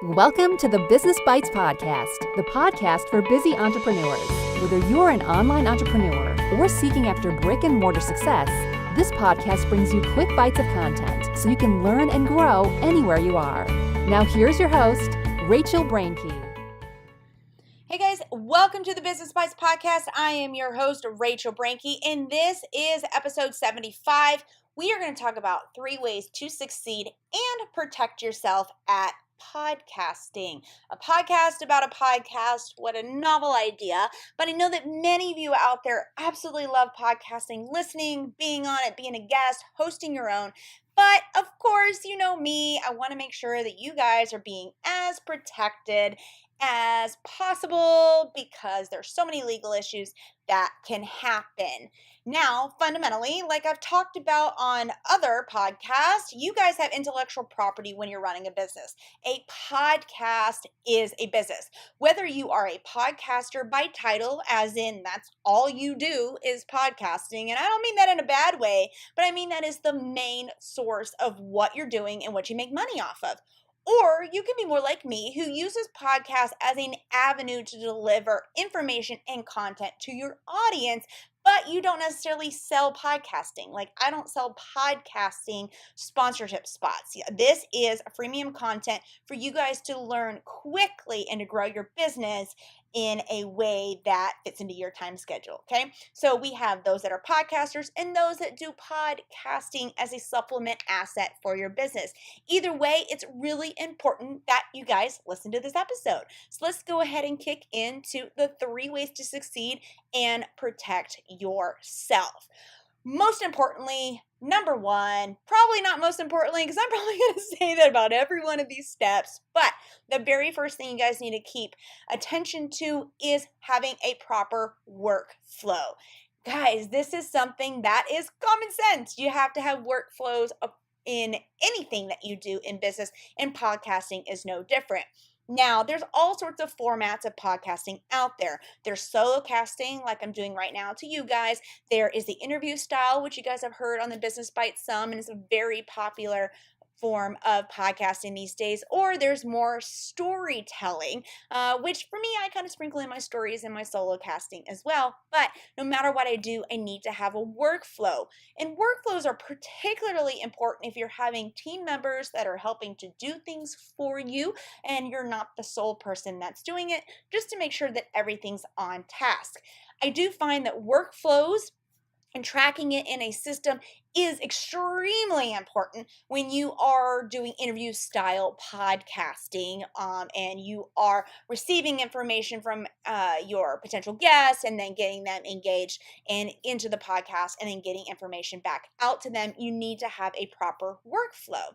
Welcome to the Business Bites Podcast, the podcast for busy entrepreneurs. Whether you're an online entrepreneur or seeking after brick and mortar success, this podcast brings you quick bites of content so you can learn and grow anywhere you are. Now here's your host, Rachel Brenke. Hey guys, welcome to the Business Bites Podcast. I am your host, Rachel Brenke, and this is episode 75. We are going to talk about 3 ways to succeed and protect yourself at podcasting. A podcast about a podcast, what a novel idea. But I know that many of you out there absolutely love podcasting, listening, being on it, being a guest, hosting your own. But of course, you know me, I want to make sure that you guys are being as protected as possible because there's so many legal issues that can happen. Now, fundamentally, like I've talked about on other podcasts, you guys have intellectual property when you're running a business. A podcast is a business. Whether you are a podcaster by title, as in that's all you do is podcasting, and I don't mean that in a bad way, but I mean that is the main source of what you're doing and what you make money off of. Or you can be more like me, who uses podcasts as an avenue to deliver information and content to your audience, but you don't necessarily sell podcasting. Like, I don't sell podcasting sponsorship spots. This is freemium content for you guys to learn quickly and to grow your business in a way that fits into your time schedule, okay? So we have those that are podcasters and those that do podcasting as a supplement asset for your business. Either way, it's really important that you guys listen to this episode. So let's go ahead and kick into the 3 ways to succeed and protect yourself. Most importantly, number 1, probably not most importantly, because I'm probably going to say that about every one of these steps, but the very first thing you guys need to keep attention to is having a proper workflow. Guys, this is something that is common sense. You have to have workflows in anything that you do in business, and podcasting is no different. Now, there's all sorts of formats of podcasting out there. There's solo casting, like I'm doing right now to you guys. There is the interview style, which you guys have heard on the Business Bites some, and it's a very popular form of podcasting these days. Or there's more storytelling, which for me, I kind of sprinkle in my stories and my solo casting as well. But no matter what I do, I need to have a workflow. And workflows are particularly important if you're having team members that are helping to do things for you and you're not the sole person that's doing it, just to make sure that everything's on task. I do find that workflows and tracking it in a system is extremely important when you are doing interview style podcasting and you are receiving information from your potential guests and then getting them engaged and into the podcast and then getting information back out to them. You need to have a proper workflow.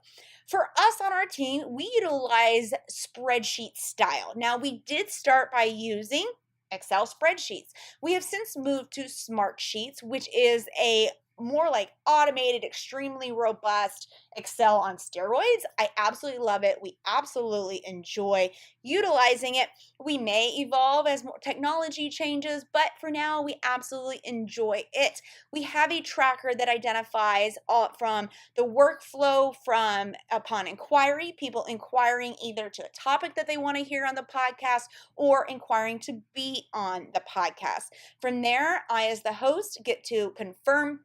For us on our team, we utilize spreadsheet style. Now, we did start by using Excel spreadsheets. We have since moved to Smart Sheets, which is a more like automated, extremely robust Excel on steroids. I absolutely love it. We absolutely enjoy utilizing it. We may evolve as more technology changes, but for now, we absolutely enjoy it. We have a tracker that identifies from the workflow from upon inquiry, people inquiring either to a topic that they want to hear on the podcast or inquiring to be on the podcast. From there, I, as the host, get to confirm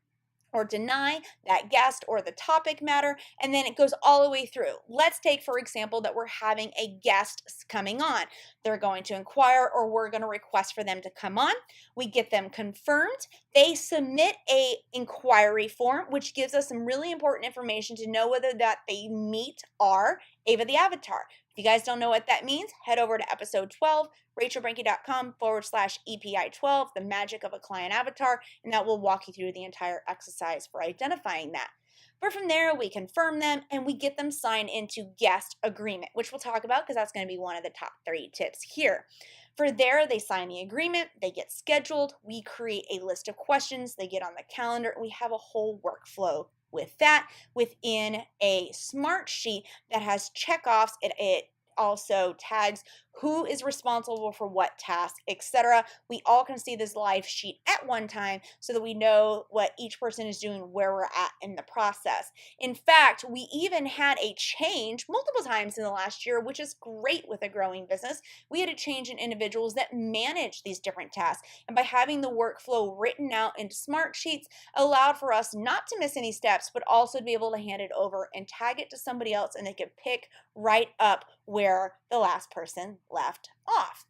or deny that guest or the topic matter, and then it goes all the way through. Let's take, for example, that we're having a guest coming on. They're going to inquire or we're going to request for them to come on. We get them confirmed. They submit a inquiry form, which gives us some really important information to know whether that they meet our Ava the Avatar. If you guys don't know what that means, head over to episode 12, rachelbrenke.com/EPI12, the magic of a client avatar, and that will walk you through the entire exercise for identifying that. But from there, we confirm them and we get them signed into guest agreement, which we'll talk about because that's going to be one of the top 3 tips here. For there, they sign the agreement, they get scheduled, we create a list of questions, they get on the calendar, and we have a whole workflow with that within a smart sheet that has checkoffs. It also tags who is responsible for what task, etc. We all can see this live sheet at one time so that we know what each person is doing, where we're at in the process. In fact, we even had a change multiple times in the last year, which is great with a growing business. We had a change in individuals that manage these different tasks. And by having the workflow written out into smart sheets, allowed for us not to miss any steps, but also to be able to hand it over and tag it to somebody else, and they could pick right up where the last person left off.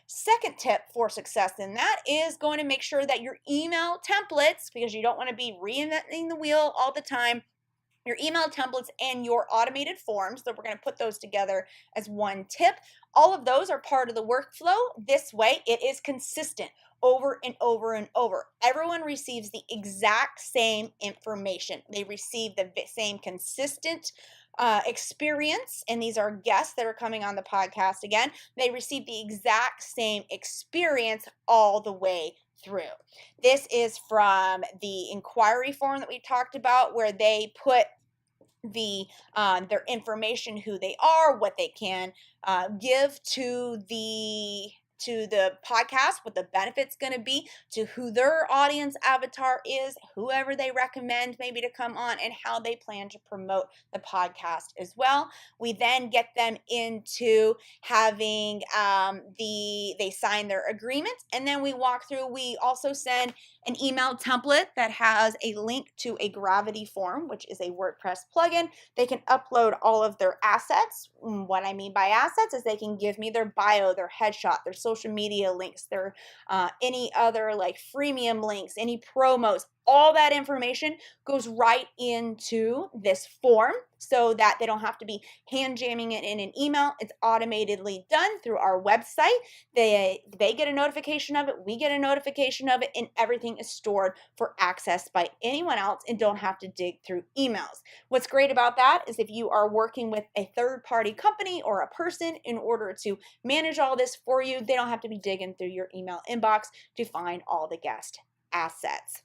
Second tip for success in that is going to make sure that your email templates, because you don't want to be reinventing the wheel all the time, your email templates and your automated forms, that we're going to put those together as one tip. All of those are part of the workflow. This way, it is consistent over and over and over. Everyone receives the exact same information. They receive the same consistent experience, and these are guests that are coming on the podcast again. They receive the exact same experience all the way through. This is from the inquiry form that we talked about, where they put their information, who they are, what they can give to the podcast, what the benefit's going to be, to who their audience avatar is, whoever they recommend maybe to come on, and how they plan to promote the podcast as well. We then get them into having they sign their agreement, and then we walk through. We also send an email template that has a link to a Gravity form, which is a WordPress plugin. They can upload all of their assets. What I mean by assets is they can give me their bio, their headshot, their social media links, their any other like freemium links, any promos. All that information goes right into this form so that they don't have to be hand jamming it in an email. It's automatically done through our website. They get a notification of it, we get a notification of it, and everything is stored for access by anyone else and don't have to dig through emails. What's great about that is if you are working with a third-party company or a person in order to manage all this for you, they don't have to be digging through your email inbox to find all the guest assets.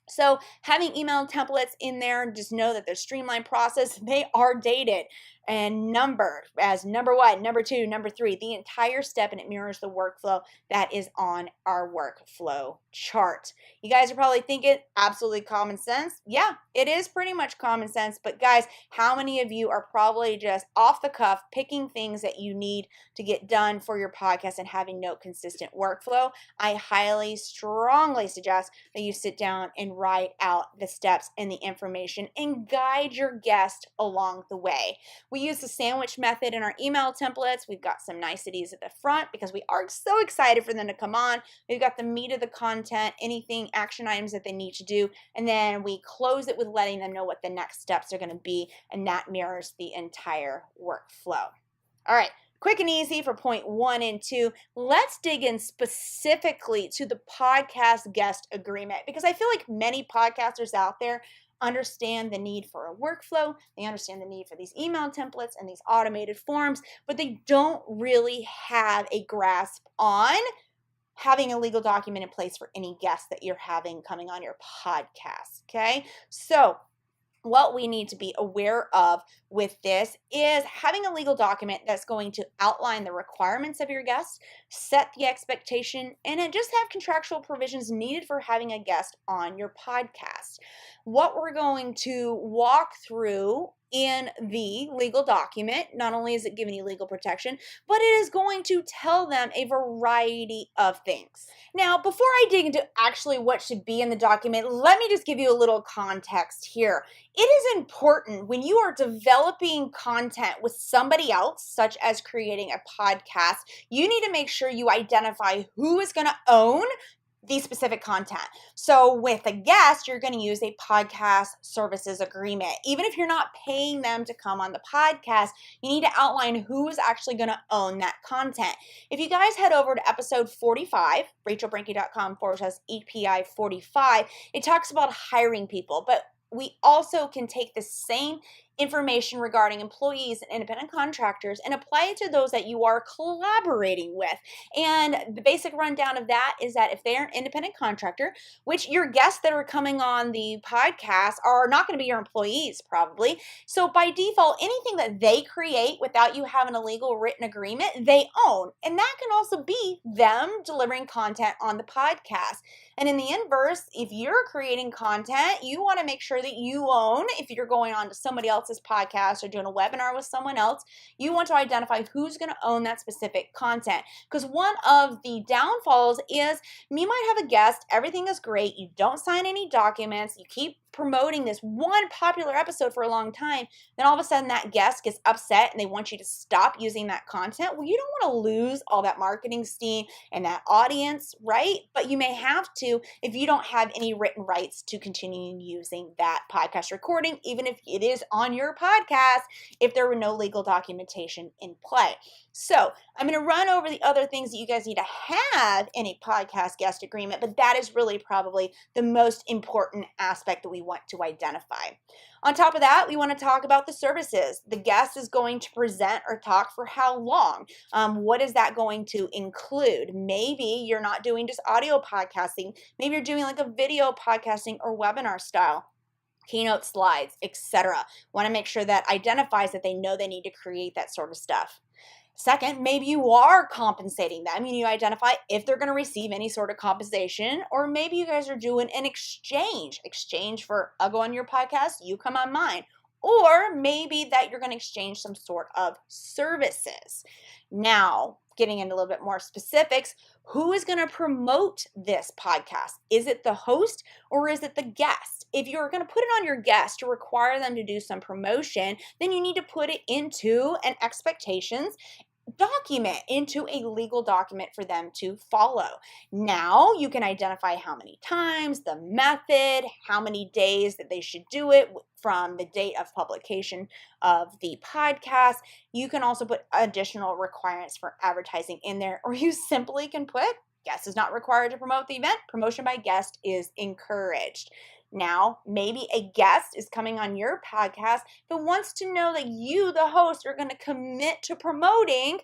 So having email templates in there, just know that they're streamlined process. They are dated and numbered as number 1, number 2, number 3, the entire step, and it mirrors the workflow that is on our workflow chart. You guys are probably thinking, absolutely common sense. Yeah, it is pretty much common sense. But guys, how many of you are probably just off the cuff picking things that you need to get done for your podcast and having no consistent workflow? I highly, strongly suggest that you sit down and write out the steps and the information and guide your guest along the way. We use the sandwich method in our email templates. We've got some niceties at the front because we are so excited for them to come on. We've got the meat of the content, anything, action items that they need to do, and then we close it with letting them know what the next steps are going to be, and that mirrors the entire workflow. All right. Quick and easy for point 1 and 2. Let's dig in specifically to the podcast guest agreement, because I feel like many podcasters out there understand the need for a workflow. They understand the need for these email templates and these automated forms, but they don't really have a grasp on having a legal document in place for any guests that you're having coming on your podcast. Okay. So what we need to be aware of with this is having a legal document that's going to outline the requirements of your guest, set the expectation, and then just have contractual provisions needed for having a guest on your podcast. What we're going to walk through in the legal document, not only is it giving you legal protection, but it is going to tell them a variety of things. Now, before I dig into actually what should be in the document, let me just give you a little context here. It is important when you are developing content with somebody else, such as creating a podcast, you need to make sure you identify who is going to own the specific content. So with a guest, you're going to use a podcast services agreement. Even if you're not paying them to come on the podcast, you need to outline who is actually going to own that content. If you guys head over to episode 45, rachelbrenke.com/EPI 45, it talks about hiring people, but we also can take the same information regarding employees and independent contractors and apply it to those that you are collaborating with. And the basic rundown of that is that if they're an independent contractor, which your guests that are coming on the podcast are not going to be your employees probably. So by default, anything that they create without you having a legal written agreement, they own. And that can also be them delivering content on the podcast. And in the inverse, if you're creating content, you want to make sure that you own, if you're going on to somebody else's podcast or doing a webinar with someone else, you want to identify who's going to own that specific content. Because one of the downfalls is you might have a guest, everything is great, you don't sign any documents, you keep promoting this one popular episode for a long time, then all of a sudden that guest gets upset and they want you to stop using that content. Well, you don't want to lose all that marketing steam and that audience, right? But you may have to if you don't have any written rights to continue using that podcast recording, even if it is on your podcast, if there were no legal documentation in play. So I'm going to run over the other things that you guys need to have in a podcast guest agreement, but that is really probably the most important aspect that we want to identify. On top of that, we want to talk about the services. The guest is going to present or talk for how long? What is that going to include? Maybe you're not doing just audio podcasting. Maybe you're doing like a video podcasting or webinar style. Keynote slides, etc. Want to make sure that identifies that they know they need to create that sort of stuff. Second, maybe you are compensating them. You identify if they're going to receive any sort of compensation, or maybe you guys are doing an exchange for I'll go on your podcast, you come on mine. Or maybe that you're going to exchange some sort of services. Now, getting into a little bit more specifics, who is going to promote this podcast? Is it the host or is it the guest? If you're going to put it on your guest to require them to do some promotion, then you need to put it into an expectations document, into a legal document for them to follow. Now you can identify how many times, the method, how many days that they should do it from the date of publication of the podcast. You can also put additional requirements for advertising in there, or you simply can put guest is not required to promote the event. Promotion by guest is encouraged. Now, maybe a guest is coming on your podcast but wants to know that you, the host, are going to commit to promoting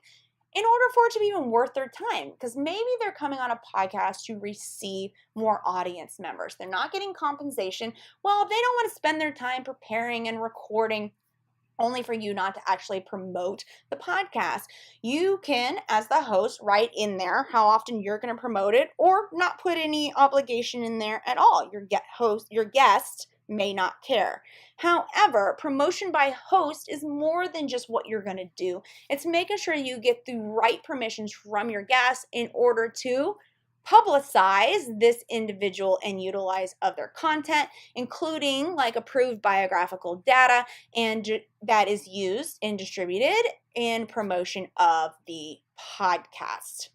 in order for it to be even worth their time. Because maybe they're coming on a podcast to receive more audience members. They're not getting compensation. Well, they don't want to spend their time preparing and recording only for you not to actually promote the podcast. You can, as the host, write in there how often you're going to promote it, or not put any obligation in there at all. Your guest may not care. However, promotion by host is more than just what you're going to do. It's making sure you get the right permissions from your guests in order to publicize this individual and utilize of their content, including like approved biographical data, and that is used and distributed in promotion of the podcast.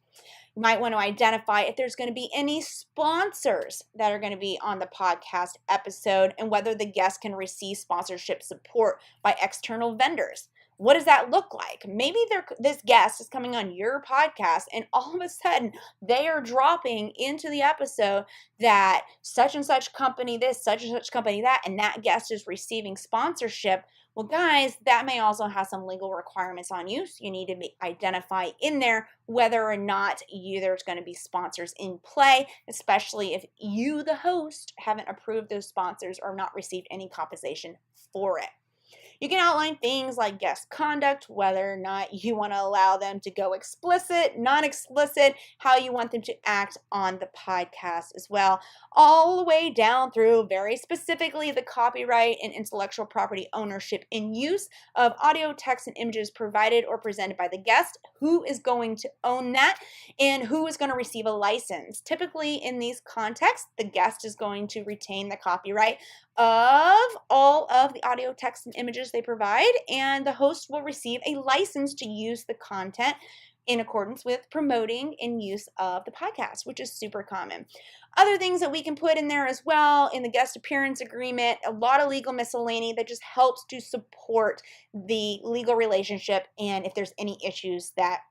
You might want to identify if there's going to be any sponsors that are going to be on the podcast episode and whether the guest can receive sponsorship support by external vendors. What does that look like? Maybe this guest is coming on your podcast and all of a sudden they are dropping into the episode that such and such company this, such and such company that, and that guest is receiving sponsorship. Well, guys, that may also have some legal requirements on you. So you need to identify in there whether or not there's going to be sponsors in play, especially if you, the host, haven't approved those sponsors or not received any compensation for it. You can outline things like guest conduct, whether or not you want to allow them to go explicit, non-explicit, how you want them to act on the podcast as well, all the way down through very specifically the copyright and intellectual property ownership and use of audio, text, and images provided or presented by the guest, who is going to own that, and who is going to receive a license. Typically in these contexts, the guest is going to retain the copyright of all of the audio, text, and images they provide, and the host will receive a license to use the content in accordance with promoting and use of the podcast, which is super common. Other things that we can put in there as well in the guest appearance agreement, a lot of legal miscellany that just helps to support the legal relationship, and if there's any issues that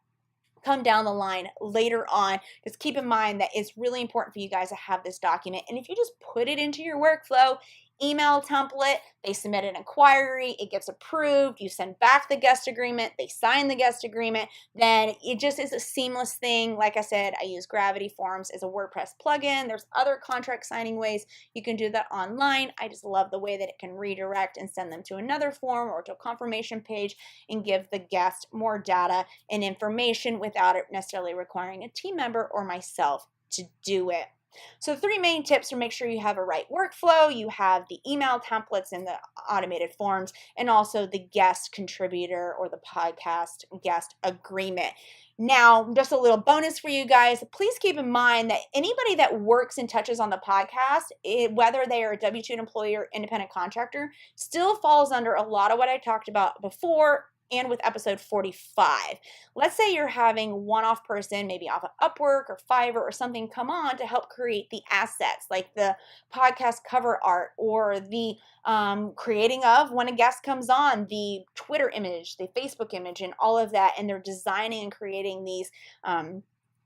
come down the line later on, just keep in mind that it's really important for you guys to have this document. And if you just put it into your workflow, email template, they submit an inquiry, it gets approved, you send back the guest agreement, they sign the guest agreement, then it just is a seamless thing. Like I said, I use Gravity Forms as a WordPress plugin. There's other contract signing ways you can do that online. I just love the way that it can redirect and send them to another form or to a confirmation page and give the guest more data and information without it necessarily requiring a team member or myself to do it. So 3 main tips to make sure you have a right workflow, you have the email templates and the automated forms, and also the guest contributor or the podcast guest agreement. Now, just a little bonus for you guys, please keep in mind that anybody that works and touches on the podcast, whether they are a W-2 employee or independent contractor, still falls under a lot of what I talked about before and with episode 45. Let's say you're having one-off person, maybe off of Upwork or Fiverr or something, come on to help create the assets, like the podcast cover art or the creating of, when a guest comes on, the Twitter image, the Facebook image, and all of that, and they're designing and creating these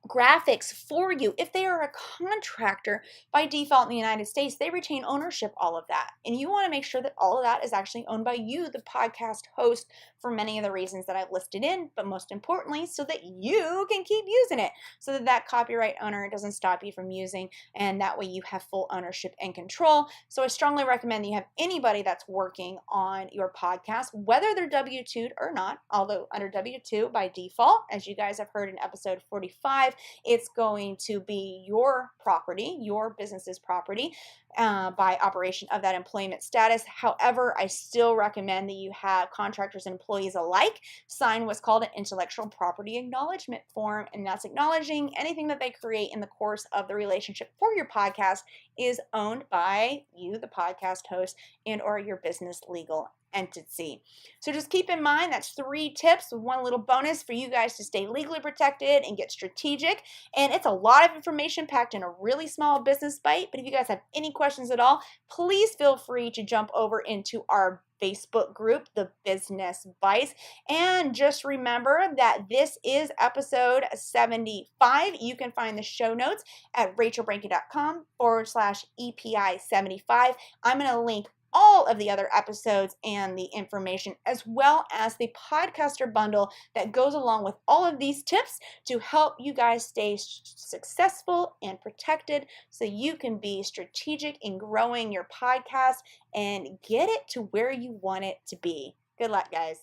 graphics for you. If they are a contractor, by default in the United States, they retain ownership all of that. And you want to make sure that all of that is actually owned by you, the podcast host, for many of the reasons that I've listed in, but most importantly, so that you can keep using it, so that that copyright owner doesn't stop you from using, and that way you have full ownership and control. So I strongly recommend that you have anybody that's working on your podcast, whether they're W-2'd or not, although under W-2 by default, as you guys have heard in episode 45, it's going to be your property, your business's property, by operation of that employment status. However, I still recommend that you have contractors and employees alike sign what's called an intellectual property acknowledgement form, and that's acknowledging anything that they create in the course of the relationship for your podcast is owned by you, the podcast host, and or your business legal entity. So just keep in mind, that's 3 tips with one little bonus for you guys to stay legally protected and get strategic. And it's a lot of information packed in a really small business bite. But if you guys have any questions at all, please feel free to jump over into our Facebook group, The Business Bites. And just remember that this is episode 75. You can find the show notes at rachelbrenke.com/EPI75. I'm going to link all of the other episodes and the information, as well as the podcaster bundle that goes along with all of these tips to help you guys stay successful and protected so you can be strategic in growing your podcast and get it to where you want it to be. Good luck, guys.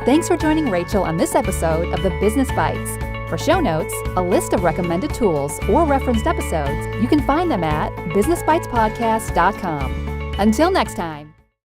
Thanks for joining Rachel on this episode of The Business Bites. For show notes, a list of recommended tools, or referenced episodes, you can find them at businessbitespodcast.com. Until next time.